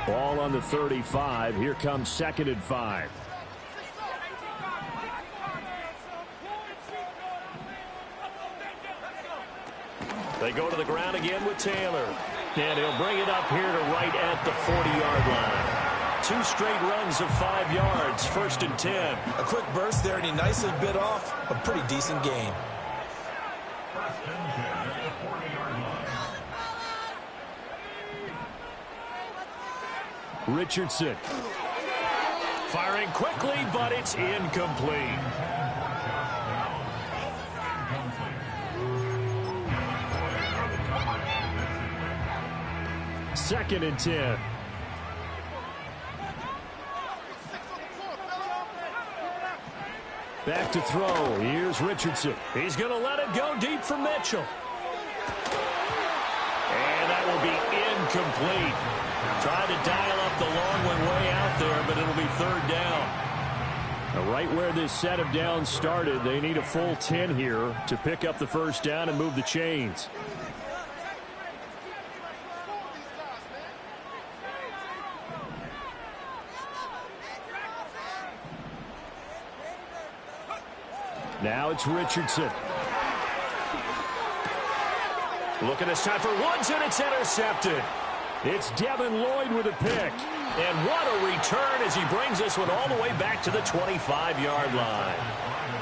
Ball on the 35. Here comes 2nd and 5. They go to the ground again with Taylor. And he'll bring it up here to right at the 40-yard line. 2 straight runs of 5 yards, 1st and 10. A quick burst there, and he nicely bit off a pretty decent gain. Richardson. Firing quickly, but it's incomplete. Second and 10. Back to throw. Here's Richardson. He's going to let it go deep for Mitchell. And that will be incomplete. Tried to dial up the long one way out there, but it'll be 3rd down. Right where this set of downs started, they need a full 10 here to pick up the 1st down and move the chains. Now it's Richardson. Looking this time for Woods, and it's intercepted. It's Devin Lloyd with a pick. And what a return as he brings this one all the way back to the 25-yard line.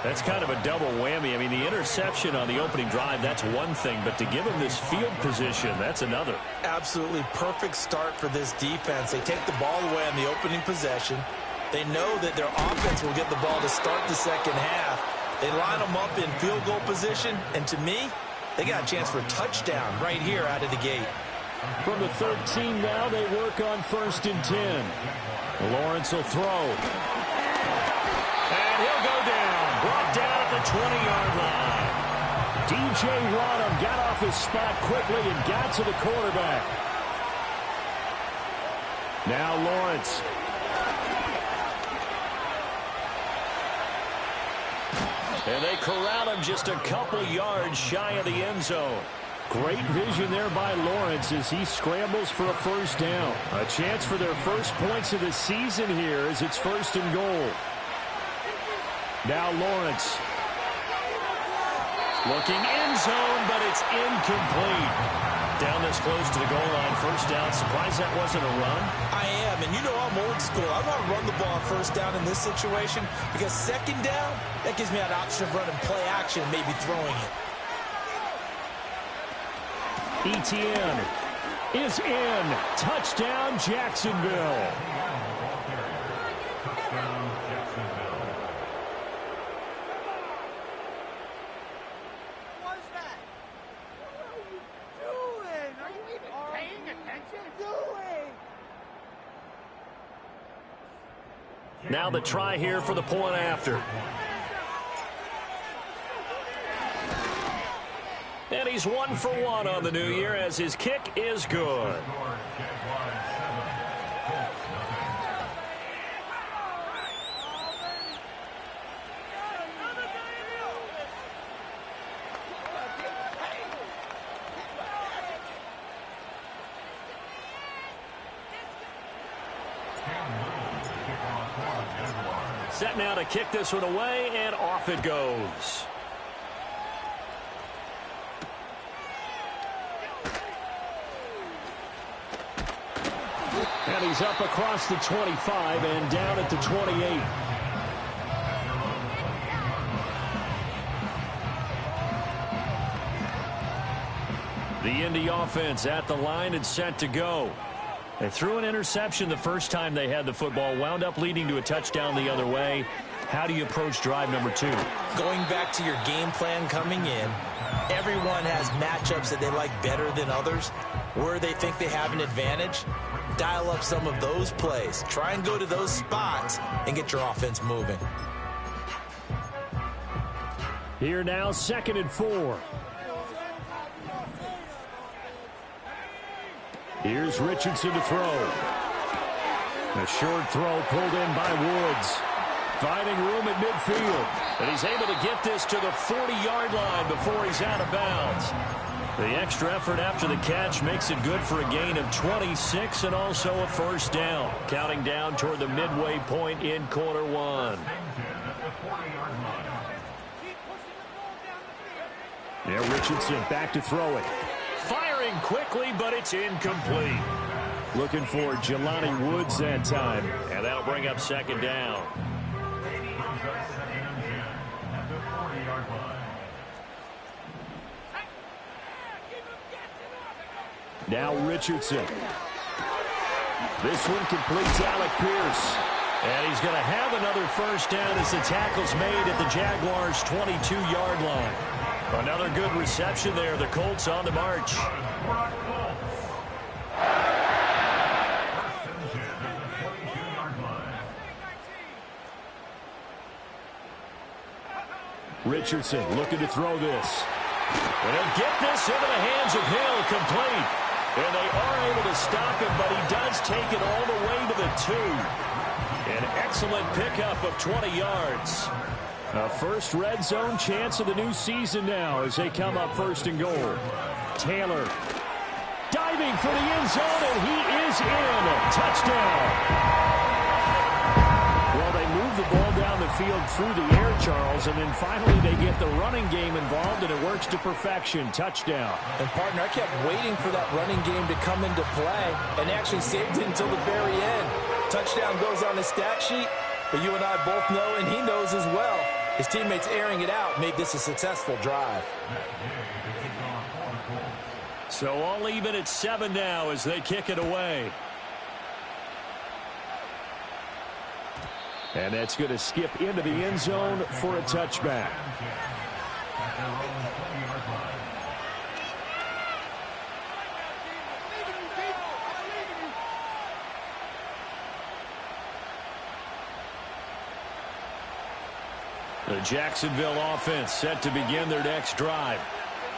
That's kind of a double whammy. I mean, the interception on the opening drive, that's one thing. But to give him this field position, that's another. Absolutely perfect start for this defense. They take the ball away on the opening possession. They know that their offense will get the ball to start the second half. They line them up in field goal position, and to me, they got a chance for a touchdown right here out of the gate. From the 13 now, they work on 1st and 10. Lawrence will throw. And he'll go down. Brought down at the 20-yard line. DJ Rodham got off his spot quickly and got to the quarterback. Now Lawrence. And they corral him just a couple yards shy of the end zone. Great vision there by Lawrence as he scrambles for a 1st down. A chance for their first points of the season here as it's 1st and goal. Now Lawrence. Looking end zone, but it's incomplete. Down this close to the goal line, 1st down. Surprised that wasn't a run? I am, and you know I'm old school. I want to run the ball on 1st down in this situation because 2nd down, that gives me an option of running play action, maybe throwing it. Etienne is in. Touchdown, Jacksonville. What's that? What are you doing? Are you even paying attention? Now the try here for the point after. And he's 1 for 1 on the new year as his kick is good. Set now to kick this one away, and off it goes. And he's up across the 25 and down at the 28. The Indy offense at the line and set to go. They threw an interception the first time they had the football, wound up leading to a touchdown the other way. How do you approach drive number 2? Going back to your game plan coming in, everyone has matchups that they like better than others. Where they think they have an advantage, dial up some of those plays. Try and go to those spots and get your offense moving. Here now, 2nd and 4. Here's Richardson to throw. A short throw pulled in by Woods. Finding room at midfield. And he's able to get this to the 40-yard line before he's out of bounds. The extra effort after the catch makes it good for a gain of 26 and also a first down. Counting down toward the midway point in quarter one. Yeah, Richardson back to throw it. Firing quickly, but it's incomplete. Looking for Jelani Woods that time. And that'll bring up second down. Now Richardson. This one completes Alec Pierce. And he's going to have another first down as the tackle's made at the Jaguars' 22-yard line. Another good reception there. The Colts on the march. Richardson looking to throw this. And he'll get this into the hands of Hill, complete. And they are able to stop him, but he does take it all the way to the 2. An excellent pickup of 20 yards. A first red zone chance of the new season now as they come up first and goal. Taylor diving for the end zone, and he is in. Touchdown. Well, they move the ball down the field through the air, Charles, and then finally they get the running game involved, and it works to perfection. Touchdown. And, partner, I kept waiting for that running game to come into play and actually saved it until the very end. Touchdown goes on the stat sheet, but you and I both know, and he knows as well, his teammates airing it out made this a successful drive. So all even at 7 now as they kick it away. And that's going to skip into the end zone for a touchback. The Jacksonville offense set to begin their next drive.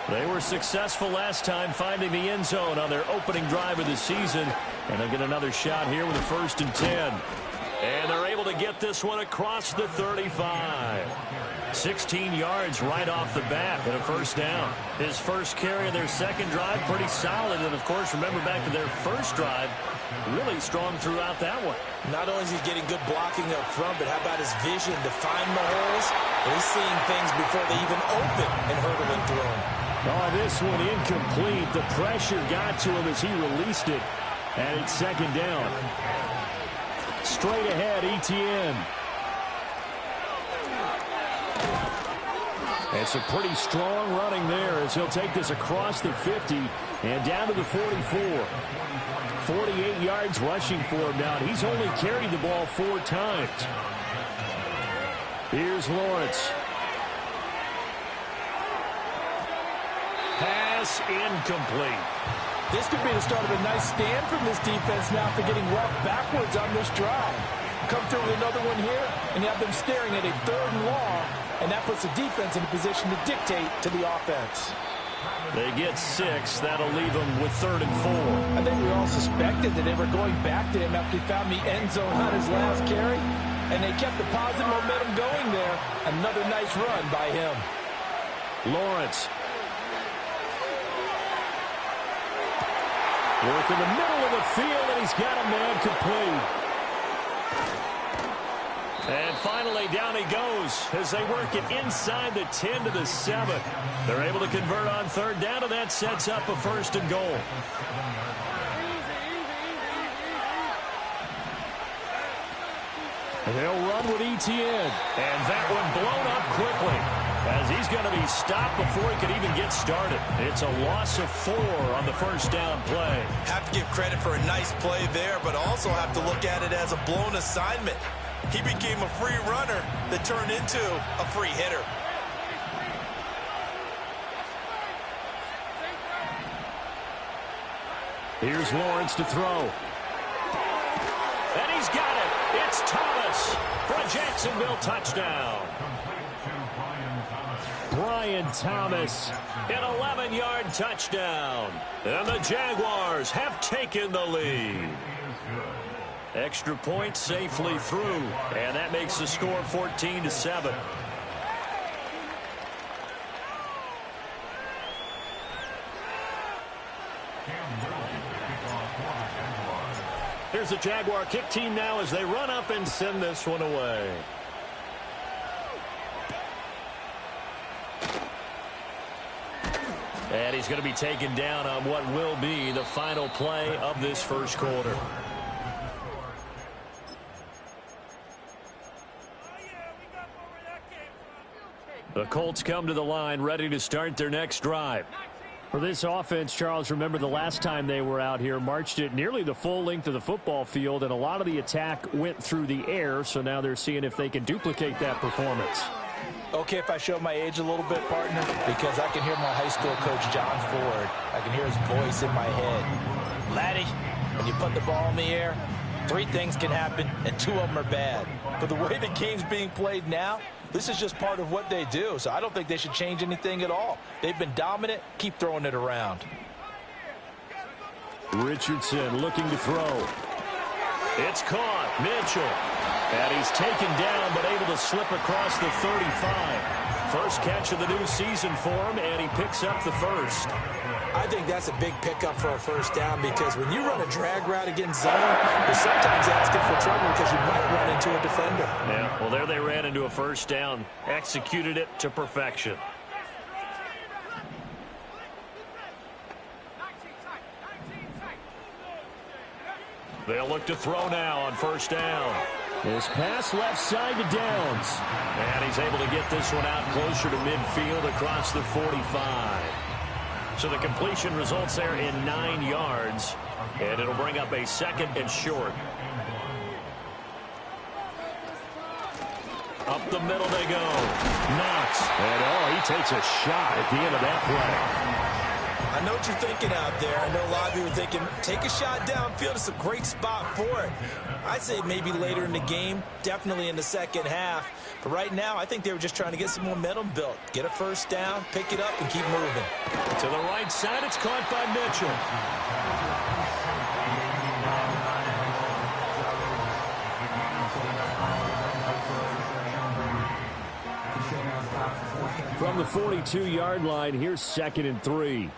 They were successful last time finding the end zone on their opening drive of the season. And they'll get another shot here with a 1st and 10. And they're able to get this one across the 35. 16 yards right off the bat and a first down. His first carry of their second drive, pretty solid. And, of course, remember back to their first drive, really strong throughout that one. Not only is he getting good blocking up front, but how about his vision to find the holes? And he's seeing things before they even open and hurdling through them. Oh, this one incomplete. The pressure got to him as he released it. And it's second down. Straight ahead, Etienne. It's a pretty strong running there as he'll take this across the 50 and down to the 44. 48 yards rushing for him now. He's only carried the ball 4 times. Here's Lawrence. Pass incomplete. This could be the start of a nice stand from this defense now for getting roughed backwards on this drive. Come through with another one here, and you have them staring at a 3rd and long, and that puts the defense in a position to dictate to the offense. They get 6. That'll leave them with 3rd and 4. I think we all suspected that they were going back to him after he found the end zone on his last carry, and they kept the positive momentum going there. Another nice run by him. Lawrence. Work in the middle of the field, and he's got a man complete. And finally, down he goes as they work it inside the 10 to the 7. They're able to convert on 3rd down, and that sets up a 1st and goal. They'll run with Etienne. And that one blown up quickly as he's going to be stopped before he could even get started. It's a loss of 4 on the first down play. Have to give credit for a nice play there, but also have to look at it as a blown assignment. He became a free runner that turned into a free hitter. Here's Lawrence to throw. And he's got it. It's Thomas for a Jacksonville touchdown. Brian Thomas. An 11-yard touchdown. And the Jaguars have taken the lead. Extra point safely through. And that makes the score 14-7. is the Jaguar kick team now as they run up and send this one away. And he's going to be taken down on what will be the final play of this first quarter. The Colts come to the line, ready to start their next drive. For this offense, Charles, remember the last time they were out here, marched it nearly the full length of the football field, and a lot of the attack went through the air, so now they're seeing if they can duplicate that performance. Okay, if I show my age a little bit, partner, because I can hear my high school coach, John Ford. I can hear his voice in my head. Laddie, when you put the ball in the air, 3 things can happen, and 2 of them are bad. But the way the game's being played now, this is just part of what they do, so I don't think they should change anything at all. They've been dominant. Keep throwing it around. Richardson looking to throw. It's caught. Mitchell. And he's taken down, but able to slip across the 35. First catch of the new season for him, and he picks up the first. I think that's a big pickup for a first down because when you run a drag route against zone, you're sometimes asking for trouble because you might run into a defender. Yeah, well, there they ran into a first down. Executed it to perfection. They'll look to throw now on first down. This pass left side to Downs. And he's able to get this one out closer to midfield across the 45. So the completion results there in 9 yards. And it'll bring up a 2nd and short. Up the middle they go. Knox. And he takes a shot at the end of that play. I know what you're thinking out there. I know a lot of you are thinking, take a shot downfield. It's a great spot for it. I'd say maybe later in the game, definitely in the second half. But right now, I think they were just trying to get some momentum built. Get a first down, pick it up, and keep moving. To the right side, it's caught by Mitchell. From the 42-yard line, here's 2nd and 3.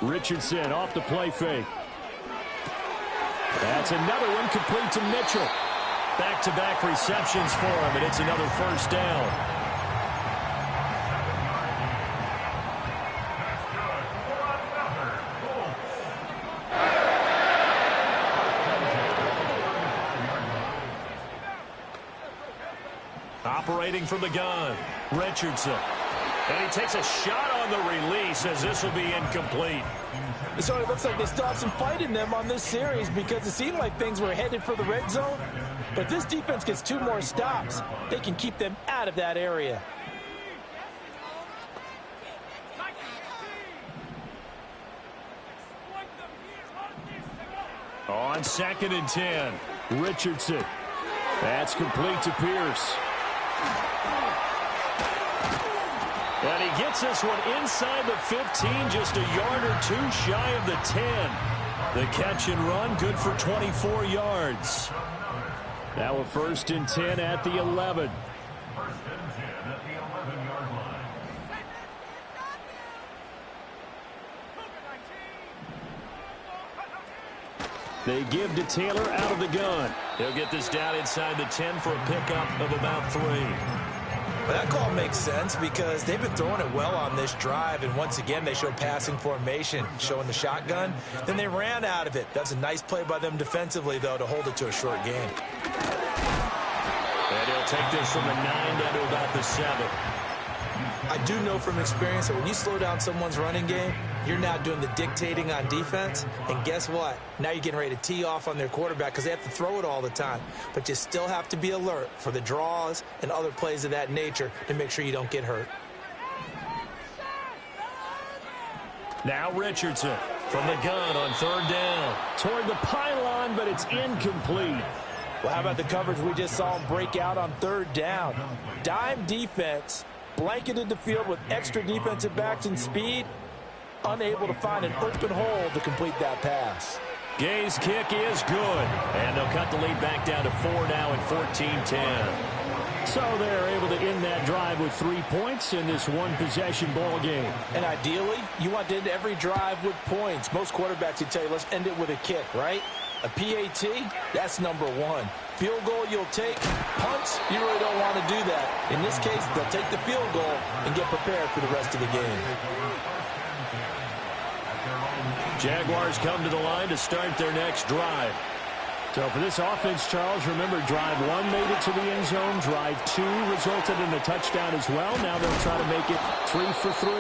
Richardson off the play fake. That's another one complete to Mitchell. Back-to-back receptions for him, and it's another first down. Operating from the gun, Richardson. And he takes a shot on the release as this will be incomplete. So it looks like they still have some fight in them on this series because it seemed like things were headed for the red zone. But this defense gets 2 more stops. They can keep them out of that area. On 2nd and 10. Richardson. That's complete to Pierce. And he gets this one inside the 15, just a yard or 2 shy of the 10. The catch and run, good for 24 yards. Now a 1st and 10 at the 11. They give to Taylor out of the gun. He'll get this down inside the 10 for a pickup of about 3. But that call makes sense because they've been throwing it well on this drive, and once again they show passing formation, showing the shotgun. Then they ran out of it. That's a nice play by them defensively, though, to hold it to a short game. And he'll take this from the 9 down to about the 7. I do know from experience that when you slow down someone's running game, you're now doing the dictating on defense. And guess what? Now you're getting ready to tee off on their quarterback because they have to throw it all the time. But you still have to be alert for the draws and other plays of that nature to make sure you don't get hurt. Now Richardson from the gun on 3rd down. Toward the pylon, but it's incomplete. Well, how about the coverage we just saw him break out on 3rd down? Dime defense, blanketed the field with extra defensive backs and speed, unable to find an open hole to complete that pass. Gay's kick is good, and they'll cut the lead back down to 4 now at 14-10. So they're able to end that drive with 3 points in this one-possession ball game. And ideally, you want to end every drive with points. Most quarterbacks would tell you, let's end it with a kick, right? A PAT, that's number one. Field goal you'll take. Punts, you really don't want to do that. In this case, they'll take the field goal and get prepared for the rest of the game. Jaguars come to the line to start their next drive. So for this offense, Charles, remember, drive 1 made it to the end zone. Drive 2 resulted in a touchdown as well. Now they'll try to make it 3 for 3.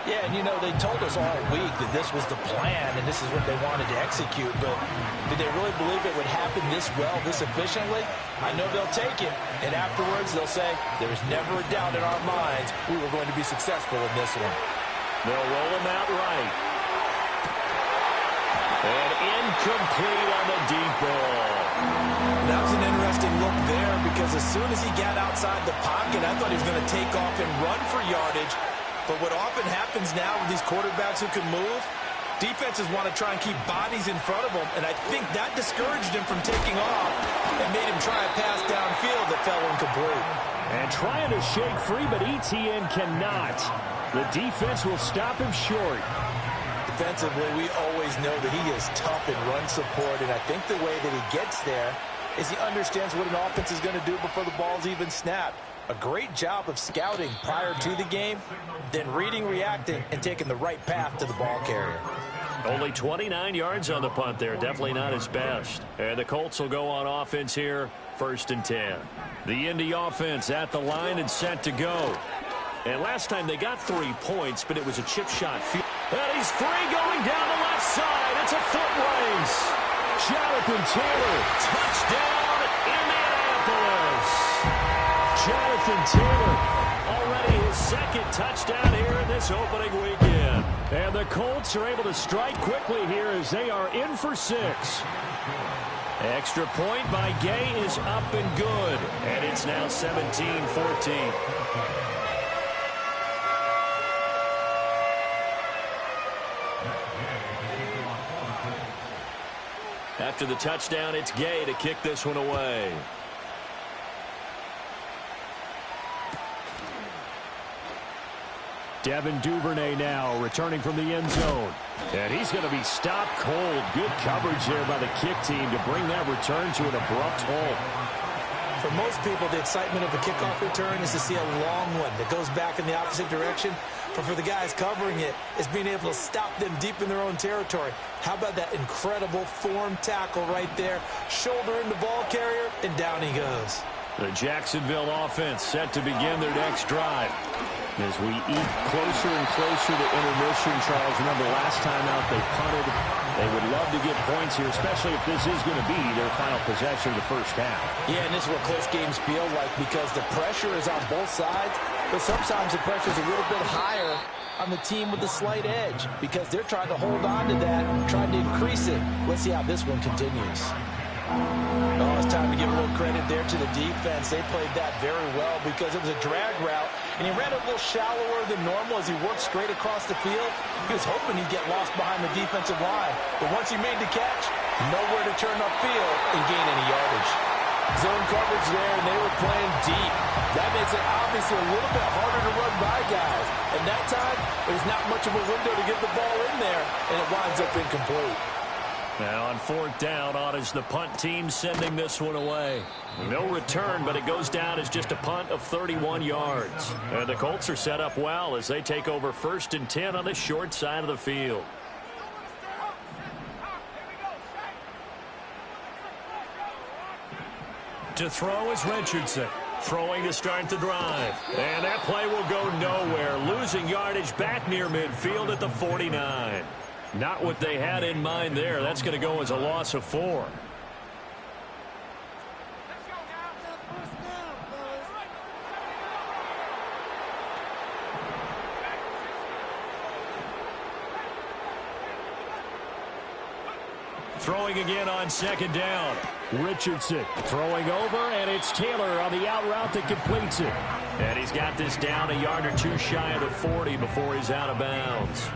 Yeah, and you know, they told us all week that this was the plan and this is what they wanted to execute, but did they really believe it would happen this well, this efficiently? I know they'll take it, and afterwards they'll say, there's never a doubt in our minds we were going to be successful in this one. They'll roll him out right. And incomplete on the deep ball. That was an interesting look there because as soon as he got outside the pocket, I thought he was going to take off and run for yardage. But what often happens now with these quarterbacks who can move, defenses want to try and keep bodies in front of them, and I think that discouraged him from taking off and made him try a pass downfield that fell incomplete. And trying to shake free, but ETN cannot. The defense will stop him short. Defensively, we always know that he is tough in run support, and I think the way that he gets there is he understands what an offense is going to do before the ball's even snapped. A great job of scouting prior to the game, then reading, reacting, and taking the right path to the ball carrier. Only 29 yards on the punt there. Definitely not his best. And the Colts will go on offense here, 1st and 10. The Indy offense at the line and set to go. And last time they got 3 points, but it was a chip shot field. And he's free going down the left side. It's a foot race. Jonathan Taylor. Touchdown, Indianapolis. Jonathan Taylor. Already his 2nd touchdown here in this opening weekend. And the Colts are able to strike quickly here as they are in for 6. Extra point by Gay is up and good. And it's now 17-14. After the touchdown, it's Gay to kick this one away. Devin Duvernay now returning from the end zone. And he's going to be stopped cold. Good coverage there by the kick team to bring that return to an abrupt halt. For most people, the excitement of a kickoff return is to see a long one that goes back in the opposite direction. But for the guys covering it, it's being able to stop them deep in their own territory. How about that incredible form tackle right there? Shoulder in the ball carrier, and down he goes. The Jacksonville offense set to begin their next drive. As we eat closer and closer to intermission, Charles, remember last time out they punted. They would love to get points here, especially if this is going to be their final possession of the first half. Yeah, and this is what close games feel like because the pressure is on both sides, but sometimes the pressure is a little bit higher on the team with the slight edge because they're trying to hold on to that, trying to increase it. Let's see how this one continues. Oh, it's time to give a little credit there to the defense. They played that very well because it was a drag route, and he ran a little shallower than normal as he worked straight across the field. He was hoping he'd get lost behind the defensive line, but once he made the catch, nowhere to turn upfield and gain any yardage. Zone coverage there, and they were playing deep. That makes it obviously a little bit harder to run by guys. And that time, there's not much of a window to get the ball in there, and it winds up incomplete. Now on 4th down, on is the punt team sending this one away. No return, but it goes down as just a punt of 31 yards. And the Colts are set up well as they take over 1st and 10 on the short side of the field. To throw is Richardson. Throwing to start the drive. And that play will go nowhere. Losing yardage back near midfield at the 49. Not what they had in mind there. That's going to go as a loss of 4. Throwing again on 2nd down. Richardson throwing over, and it's Taylor on the out route that completes it. And he's got this down a yard or two shy of the 40 before he's out of bounds.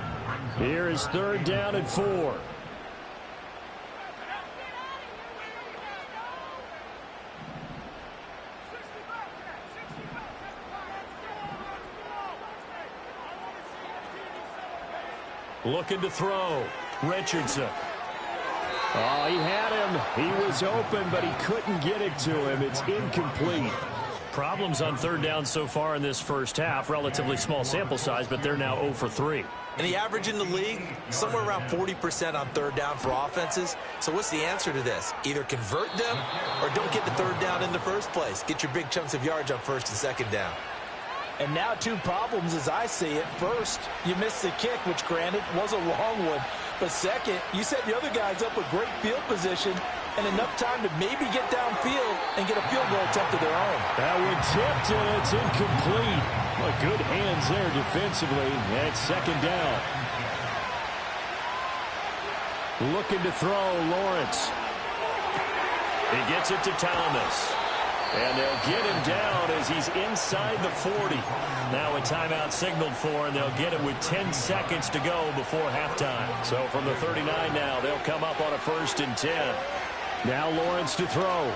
Here is 3rd down and 4. Looking to throw. Richardson. Oh, he had him. He was open, but he couldn't get it to him. It's incomplete. Problems on third down so far in this first half. Relatively small sample size, but they're now 0 for 3. And the average in the league, somewhere around 40% on third down for offenses. So what's the answer to this? Either convert them or don't get the third down in the first place. Get your big chunks of yards on first and second down. And now 2 problems as I see it. First, you missed the kick, which granted was a long one. But second, you set the other guys up with great field position and enough time to maybe get downfield and get a field goal attempt of their own. That one tipped, and it's incomplete. Well, good hands there defensively at second down. Looking to throw, Lawrence. He gets it to Thomas. And they'll get him down as he's inside the 40. Now a timeout signaled for, and they'll get it with 10 seconds to go before halftime. So from the 39 now, they'll come up on a 1st and 10. Now Lawrence to throw.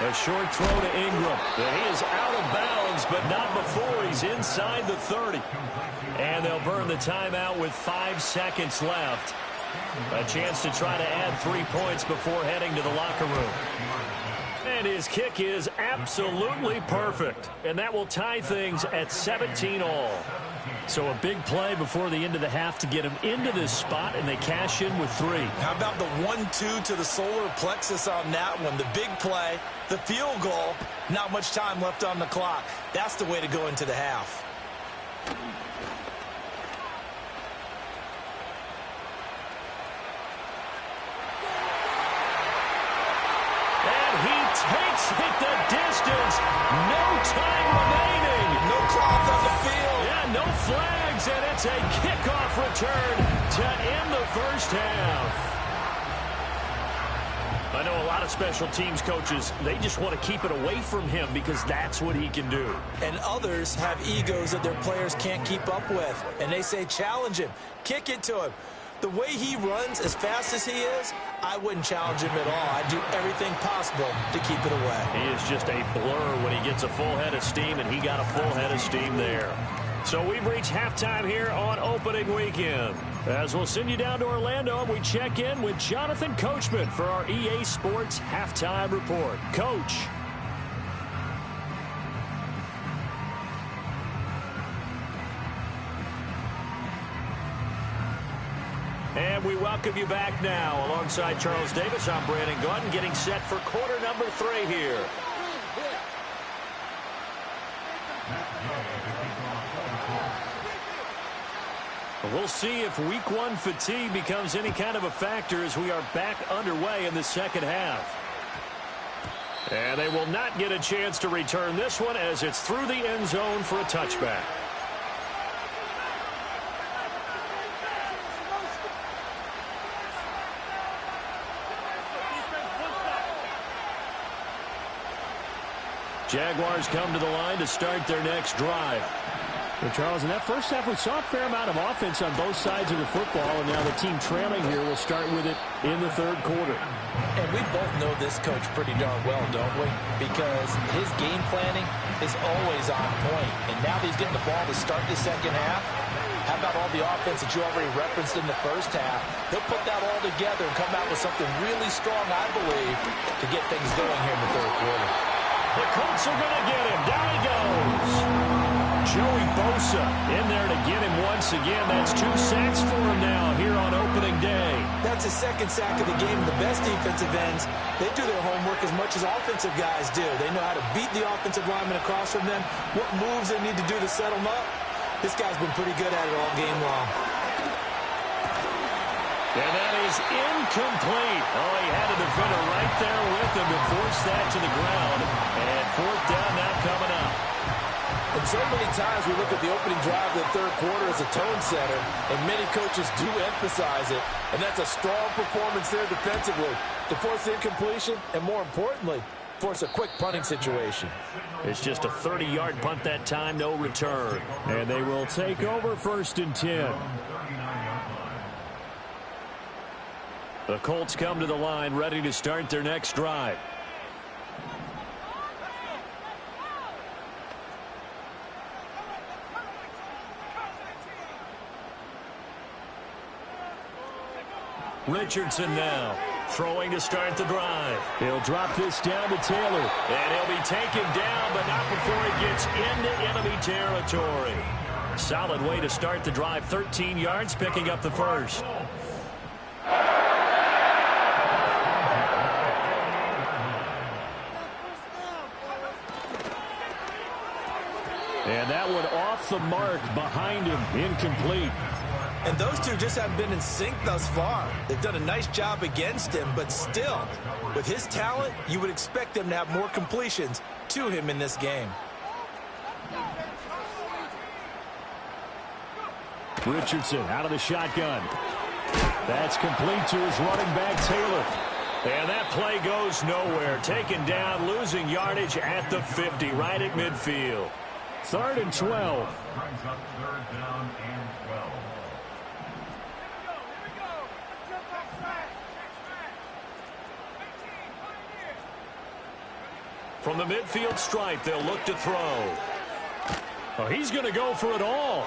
A short throw to Ingram. He is out of bounds, but not before he's inside the 30. And they'll burn the timeout with 5 seconds left. A chance to try to add 3 points before heading to the locker room. And his kick is absolutely perfect. And that will tie things at 17 all. So a big play before the end of the half to get him into this spot, and they cash in with 3. How about the 1-2 to the solar plexus on that one? The big play, the field goal, not much time left on the clock. That's the way to go into the half. Takes it the distance. No time remaining. No clock on the field. Yeah, no flags, and it's a kickoff return to end the first half. I know a lot of special teams coaches, they just want to keep it away from him because that's what he can do. And others have egos that their players can't keep up with. And they say, challenge him. Kick it to him. The way he runs as fast as he is, I wouldn't challenge him at all. I'd do everything possible to keep it away. He is just a blur when he gets a full head of steam, and he got a full head of steam there. So we've reached halftime here on opening weekend. As we'll send you down to Orlando, and we check in with Jonathan Coachman for our EA Sports Halftime Report. Coach. And we welcome you back now. Alongside Charles Davis, I'm Brandon Gaudin, getting set for quarter number 3 here. We'll see if week 1 fatigue becomes any kind of a factor as we are back underway in the second half. And they will not get a chance to return this one as it's through the end zone for a touchback. Jaguars come to the line to start their next drive. Well, Charles, in that first half, we saw a fair amount of offense on both sides of the football, and now the team trailing here will start with it in the third quarter. And we both know this coach pretty darn well, don't we? Because his game planning is always on point. And now that he's getting the ball to start the second half, how about all the offense that you already referenced in the first half? He'll put that all together and come out with something really strong, I believe, to get things going here in the third quarter. The Colts are going to get him. Down he goes. Joey Bosa in there to get him once again. That's 2 sacks for him now here on opening day. That's his second sack of the game. The best defensive ends, they do their homework as much as offensive guys do. They know how to beat the offensive lineman across from them, what moves they need to do to set them up. This guy's been pretty good at it all game long. And that is incomplete. Oh, he had a defender right there with him to force that to the ground. And 4th down now coming up. And so many times we look at the opening drive of the third quarter as a tone setter, and many coaches do emphasize it. And that's a strong performance there defensively to force the incompletion and, more importantly, force a quick punting situation. It's just a 30-yard punt that time, no return. And they will take over 1st and 10. The Colts come to the line ready to start their next drive. Richardson now, throwing to start the drive. He'll drop this down to Taylor. And he'll be taken down, but not before he gets into enemy territory. Solid way to start the drive, 13 yards, picking up the first. And that one off the mark behind him, incomplete. And those two just haven't been in sync thus far. They've done a nice job against him, but still, with his talent, you would expect them to have more completions to him in this game. Richardson out of the shotgun. That's complete to his running back, Taylor. And that play goes nowhere. Taken down, losing yardage at the 50, right at midfield. 3rd and 12. Brings up 3rd down and 12. From the midfield stripe, they'll look to throw. Oh, he's going to go for it all.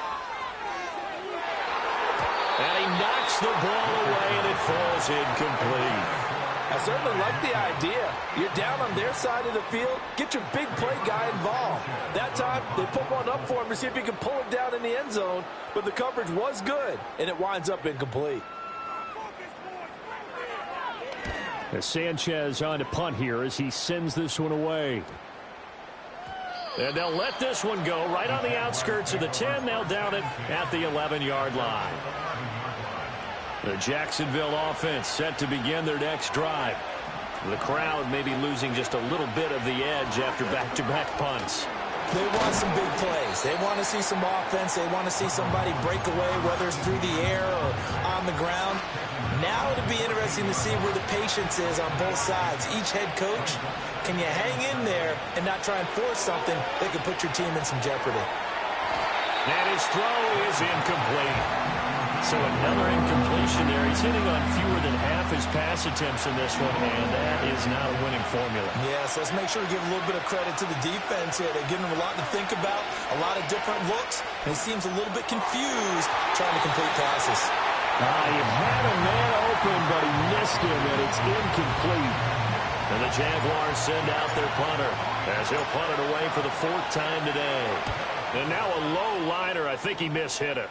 And he knocks the ball away, and it falls incomplete. I certainly like the idea. You're down on their side of the field. Get your big play guy involved. That time, they put one up for him to see if he can pull it down in the end zone. But the coverage was good, and it winds up incomplete. As Sanchez on to punt here as he sends this one away. And they'll let this one go right on the outskirts of the 10. They'll down it at the 11-yard line. The Jacksonville offense set to begin their next drive. The crowd may be losing just a little bit of the edge after back-to-back punts. They want some big plays. They want to see some offense. They want to see somebody break away, whether it's through the air or on the ground. Now it'll be interesting to see where the patience is on both sides. Each head coach, can you hang in there and not try and force something that could put your team in some jeopardy? And his throw is incomplete. So another incompletion there. He's hitting on fewer than half his pass attempts in this one, and that is not a winning formula. Yes, let's make sure to give a little bit of credit to the defense here. They're giving him a lot to think about, a lot of different looks, and he seems a little bit confused trying to complete passes. He had a man open, but he missed him, and it's incomplete. And the Jaguars send out their punter as he'll punt it away for the 4th time today. And now a low liner. I think he mishit it.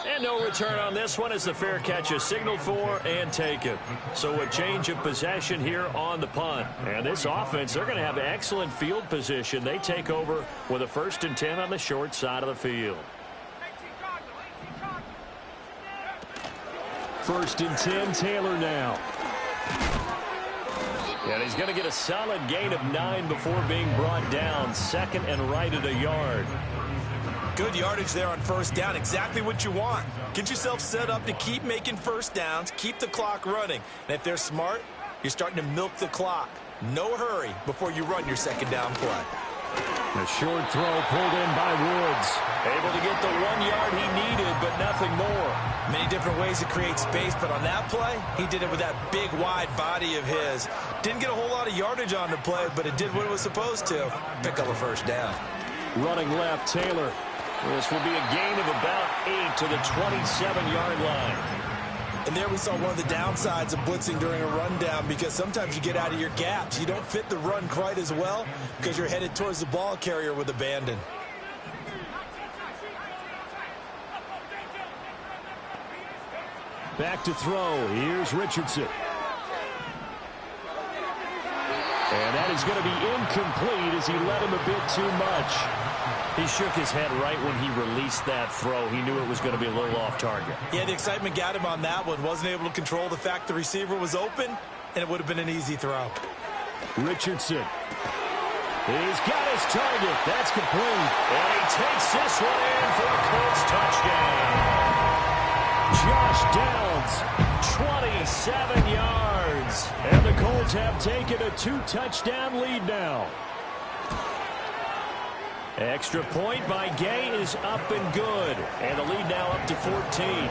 And no return on this one as the fair catch is signaled for and taken. So a change of possession here on the punt. And this offense, they're going to have excellent field position. They take over with a 1st and 10 on the short side of the field. 1st and 10, Taylor now. And he's going to get a solid gain of 9 before being brought down. 2nd and right at a yard. Good yardage there on 1st down. Exactly what you want. Get yourself set up to keep making 1st downs, keep the clock running. And if they're smart, you're starting to milk the clock. No hurry before you run your 2nd down play. A short throw pulled in by Woods. Able to get the 1 yard he needed, but nothing more. Many different ways to create space, but on that play, he did it with that big, wide body of his. Didn't get a whole lot of yardage on the play, but it did what it was supposed to. Pick up a 1st down. Running left, Taylor. This will be a gain of about 8 to the 27-yard line. And there we saw one of the downsides of blitzing during a rundown, because sometimes you get out of your gaps. You don't fit the run quite as well because you're headed towards the ball carrier with abandon. Back to throw. Here's Richardson. And that is going to be incomplete as he led him a bit too much. He shook his head right when he released that throw. He knew it was going to be a little off target. Yeah, the excitement got him on that one. Wasn't able to control the fact the receiver was open, and it would have been an easy throw. Richardson. He's got his target. That's complete. And he takes this one in for a Colts touchdown. Josh Downs, 27 yards. And the Colts have taken a 2-touchdown lead now. Extra point by Gay is up and good. And the lead now up to 14.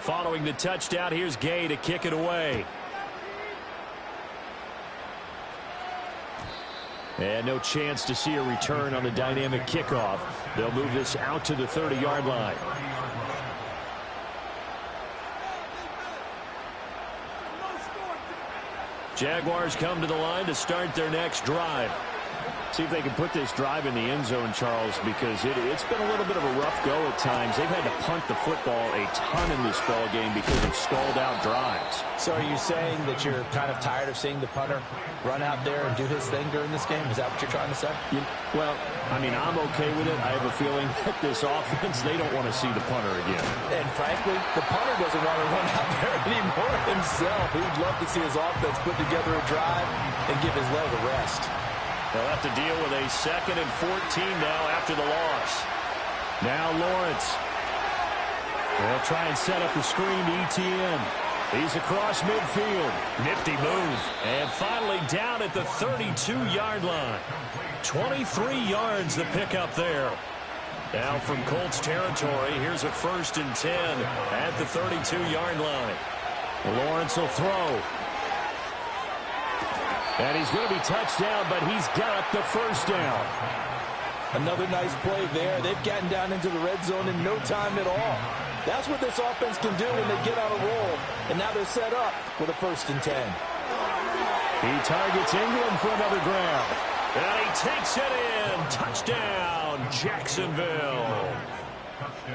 Following the touchdown, here's Gay to kick it away. And no chance to see a return on the dynamic kickoff. They'll move this out to the 30-yard line. Jaguars come to the line to start their next drive. See if they can put this drive in the end zone, Charles, because it's been a little bit of a rough go at times. They've had to punt the football a ton in this ball game because of stalled-out drives. So are you saying that you're kind of tired of seeing the punter run out there and do his thing during this game? Is that what you're trying to say? Well, I mean, I'm okay with it. I have a feeling that this offense, they don't want to see the punter again. And frankly, the punter doesn't want to run out there anymore himself. He'd love to see his offense put together a drive and give his leg a rest. They'll have to deal with a 2nd and 14 now after the loss. Now Lawrence. They'll try and set up the screen to ETN. He's across midfield. Nifty move. And finally down at the 32-yard line. 23 yards the pickup there. Now from Colts territory, here's a 1st and 10 at the 32-yard line. Lawrence will throw. And he's going to be touched down, but he's got the first down. Another nice play there. They've gotten down into the red zone in no time at all. That's what this offense can do when they get on a roll. And now they're set up with a 1st and 10. He targets Ingram for another grab. And he takes it in. Touchdown, Jacksonville.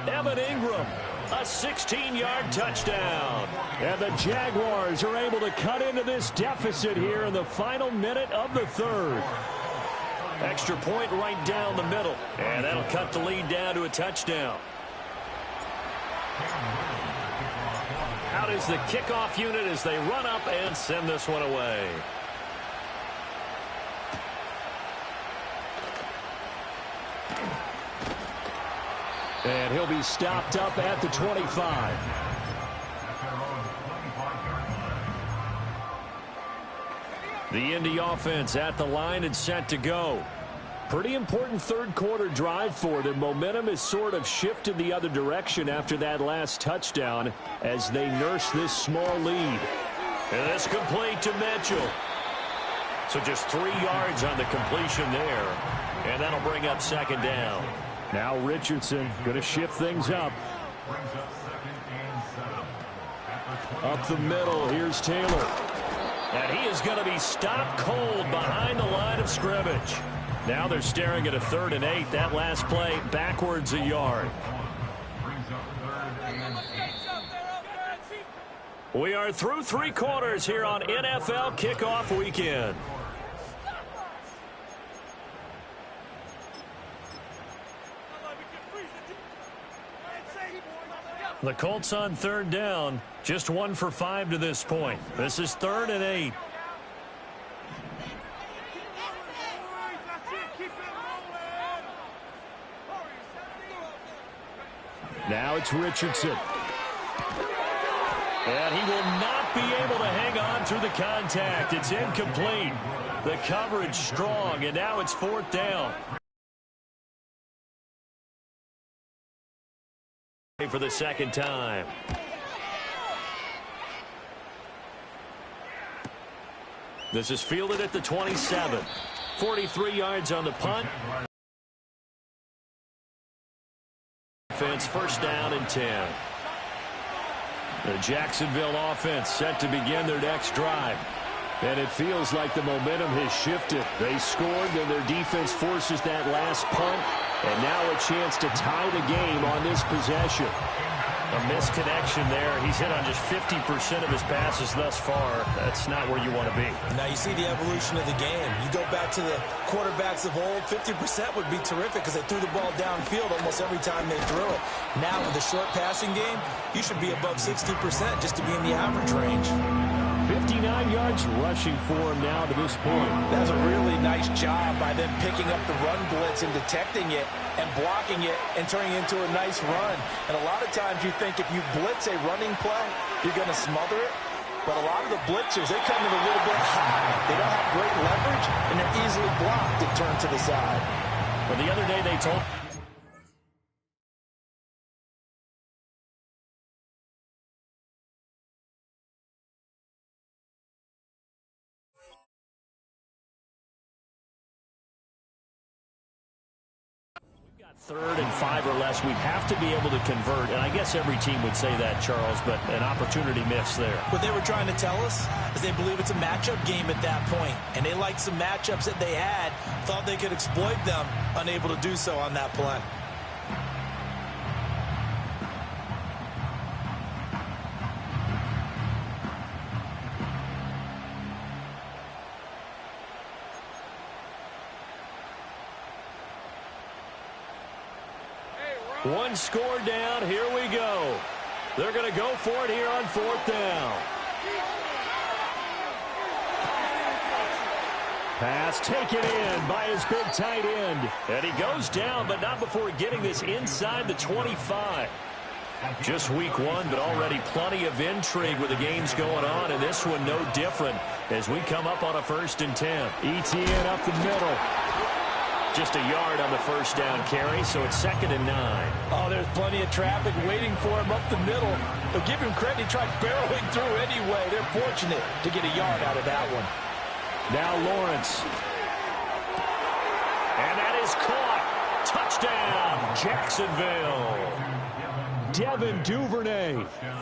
Evan Ingram, a 16-yard touchdown. And the Jaguars are able to cut into this deficit here in the final minute of the 3rd. Extra point right down the middle. And that'll cut the lead down to a touchdown. Out is the kickoff unit as they run up and send this one away. And he'll be stopped up at the 25. The Indy offense at the line and set to go. Pretty important 3rd quarter drive for them. Momentum has sort of shifted the other direction after that last touchdown as they nurse this small lead. And this complete to Mitchell. So just 3 yards on the completion there. And that'll bring up 2nd down. Now Richardson going to shift things up. Up the middle, here's Taylor. And he is going to be stopped cold behind the line of scrimmage. Now they're staring at a 3rd and 8. That last play backwards a yard. We are through 3 quarters here on NFL Kickoff Weekend. The Colts on 3rd down. Just 1 for 5 to this point. This is 3rd and 8. Now it's Richardson. And he will not be able to hang on through the contact. It's incomplete. The coverage strong, and now it's 4th down. For the 2nd time. This is fielded at the 27. 43 yards on the punt. Offense 1st down and 10. The Jacksonville offense set to begin their next drive. And it feels like the momentum has shifted. They scored, then their defense forces that last punt. And now a chance to tie the game on this possession. A misconnection there. He's hit on just 50% of his passes thus far. That's not where you want to be. Now you see the evolution of the game. You go back to the quarterbacks of old, 50% would be terrific because they threw the ball downfield almost every time they threw it. Now with the short passing game, you should be above 60% just to be in the average range. 59 yards rushing for him now to this point. That's a really nice job by them picking up the run blitz and detecting it and blocking it and turning it into a nice run. And a lot of times you think if you blitz a running play, you're going to smother it. But a lot of the blitzers, they come in a little bit high. They don't have great leverage, and they're easily blocked and turned to the side. Well, the other day they told Third and 5 or less, we have to be able to convert, and I guess every team would say that, Charles, but an opportunity miss there. What they were trying to tell us is they believe it's a matchup game at that point, and they liked some matchups that they had, thought they could exploit them, unable to do so on that play. One score down. Here we go. They're going to go for it here on 4th down. Pass taken in by his big tight end. And he goes down, but not before getting this inside the 25. Just week 1, but already plenty of intrigue with the games going on, and this one no different as we come up on a 1st and 10. ETN up the middle. Just a yard on the 1st down carry, so it's 2nd and 9. Oh, there's plenty of traffic waiting for him up the middle. But give him credit, he tried barreling through anyway. They're fortunate to get a yard out of that one. Now Lawrence. And that is caught. Touchdown, Jacksonville. Devin Duvernay.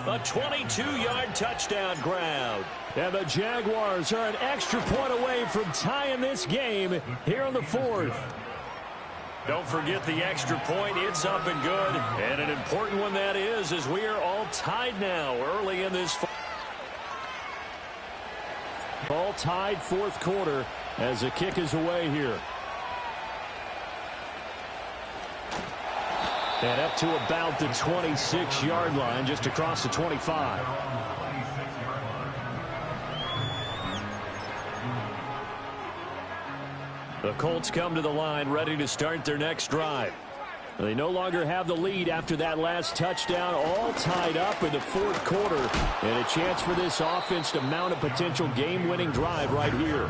A 22-yard touchdown grab. And the Jaguars are an extra point away from tying this game here on the 4th. Don't forget the extra point. It's up and good. And an important one that is, as we are all tied now early in this. All tied 4th quarter as the kick is away here. And up to about the 26-yard line, just across the 25. The Colts come to the line ready to start their next drive. They no longer have the lead after that last touchdown, all tied up in the 4th quarter. And a chance for this offense to mount a potential game-winning drive right here.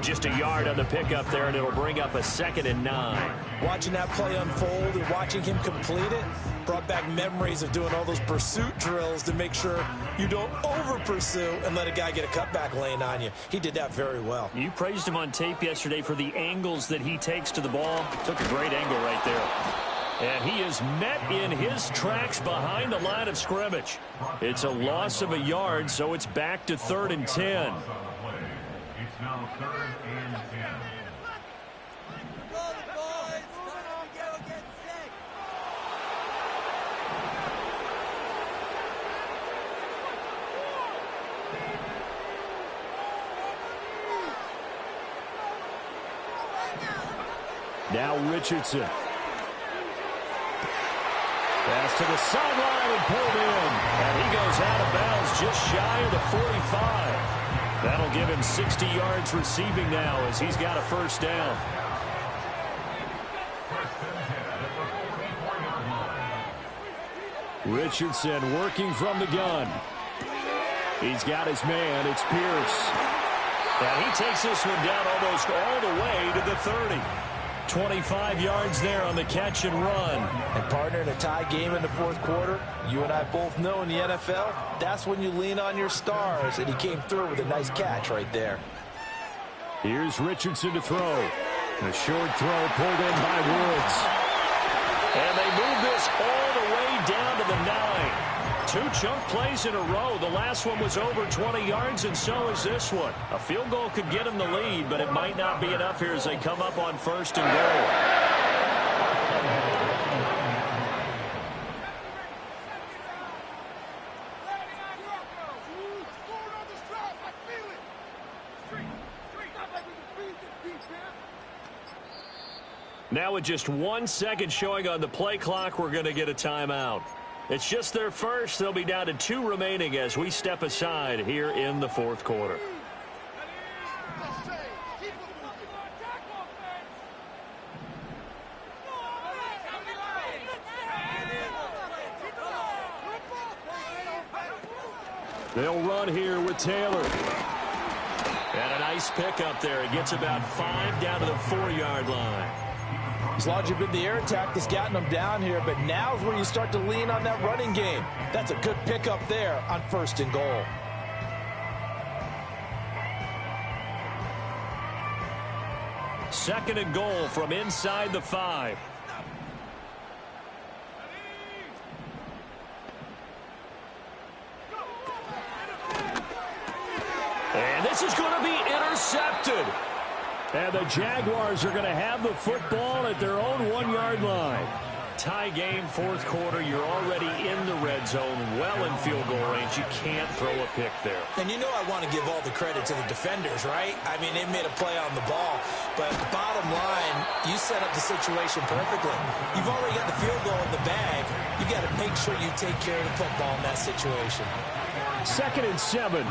Just a yard on the pickup there, and it'll bring up a 2nd and 9. Watching that play unfold and watching him complete it brought back memories of doing all those pursuit drills to make sure you don't over-pursue and let a guy get a cutback lane on you. He did that very well. You praised him on tape yesterday for the angles that he takes to the ball. Took a great angle right there. And he is met in his tracks behind the line of scrimmage. It's a loss of a yard, so it's back to 3rd and 10. It's now 3rd and 10. Now Richardson. Pass to the sideline and pulled in. And he goes out of bounds just shy of the 45. That'll give him 60 yards receiving now as he's got a 1st down. Richardson working from the gun. He's got his man. It's Pierce. And he takes this one down almost all the way to the 30. 25 yards there on the catch and run. And partner, in a tie game in the 4th quarter, you and I both know in the NFL, that's when you lean on your stars, and he came through with a nice catch right there. Here's Richardson to throw. A short throw pulled in by Woods. And they move this all the way down to the 9. 2 chunk plays in a row. The last one was over 20 yards, and so is this one. A field goal could get them the lead, but it might not be enough here as they come up on 1st and goal. Now with just 1 second showing on the play clock, we're going to get a timeout. It's just their first. They'll be down to 2 remaining as we step aside here in the 4th quarter. They'll run here with Taylor. And a nice pickup there. It gets about 5 down to the 4-yard line. As long as you've been the air attack that's gotten them down here, but now is where you start to lean on that running game. That's a good pickup there on 1st and goal. Second and goal from inside the 5. And this is going to be intercepted. And the Jaguars are going to have the football at their own 1-yard line. Tie game, fourth quarter. You're already in the red zone, well in field goal range. You can't throw a pick there. And you know I want to give all the credit to the defenders, right? I mean, they made a play on the ball. But bottom line, you set up the situation perfectly. You've already got the field goal in the bag. You got to make sure you take care of the football in that situation. 2nd and 7.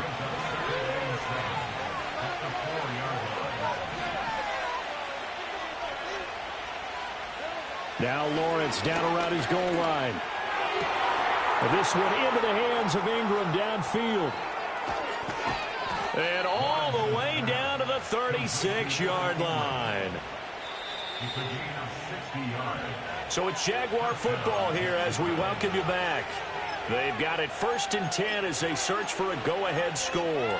Now Lawrence down around his goal line. And this one into the hands of Ingram downfield. And all the way down to the 36-yard line. It's a gain of 60 yards. So it's Jaguar football here as we welcome you back. They've got it 1st and 10 as they search for a go-ahead score.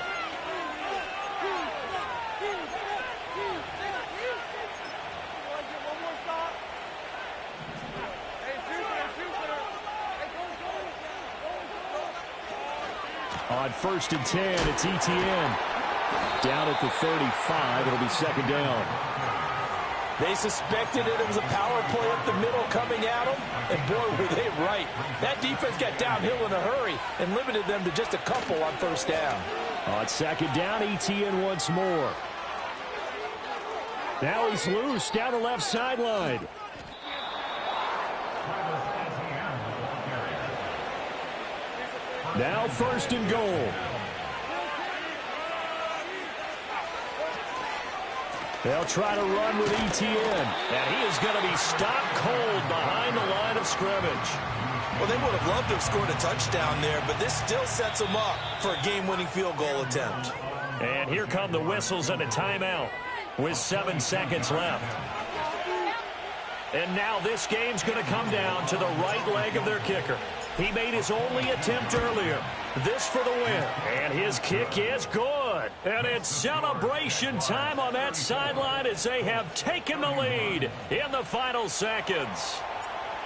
On 1st and 10, it's Etienne. Down at the 35, it'll be 2nd down. They suspected it was a power play up the middle coming at them, and boy, were they right. That defense got downhill in a hurry and limited them to just a couple on 1st down. On 2nd down, Etienne once more. Now he's loose down the left sideline. Now 1st and goal. They'll try to run with Etienne. And he is going to be stopped cold behind the line of scrimmage. Well, they would have loved to have scored a touchdown there, but this still sets them up for a game-winning field goal attempt. And here come the whistles and a timeout with 7 seconds left. And now this game's going to come down to the right leg of their kicker. He made his only attempt earlier. This for the win. And his kick is good. And it's celebration time on that sideline as they have taken the lead in the final seconds.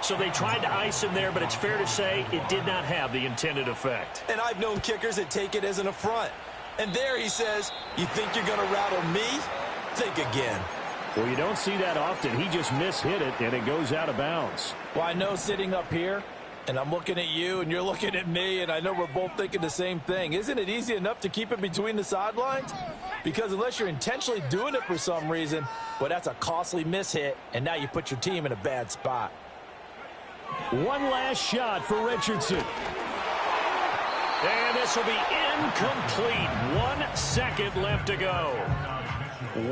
So they tried to ice him there, but it's fair to say it did not have the intended effect. And I've known kickers that take it as an affront. And there he says, you think you're going to rattle me? Think again. Well, you don't see that often. He just mishit it, and it goes out of bounds. Well, I know sitting up here, and I'm looking at you, and you're looking at me, and I know we're both thinking the same thing. Isn't it easy enough to keep it between the sidelines? Because unless you're intentionally doing it for some reason, well, that's a costly mishit, and now you put your team in a bad spot. One last shot for Richardson. And this will be incomplete. 1 second left to go.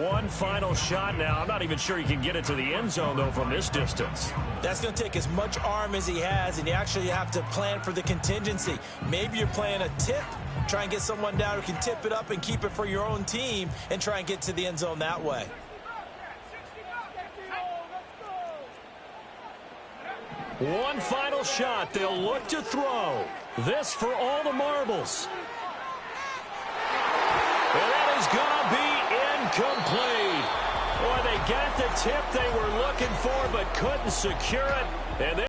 One final shot now. I'm not even sure he can get it to the end zone, though, from this distance. That's going to take as much arm as he has, and you actually have to plan for the contingency. Maybe you're playing a tip. Try and get someone down who can tip it up and keep it for your own team and try and get to the end zone that way. One final shot. They'll look to throw. This for all the marbles. And that is going to be incomplete. Boy, they got the tip they were looking for but couldn't secure it. And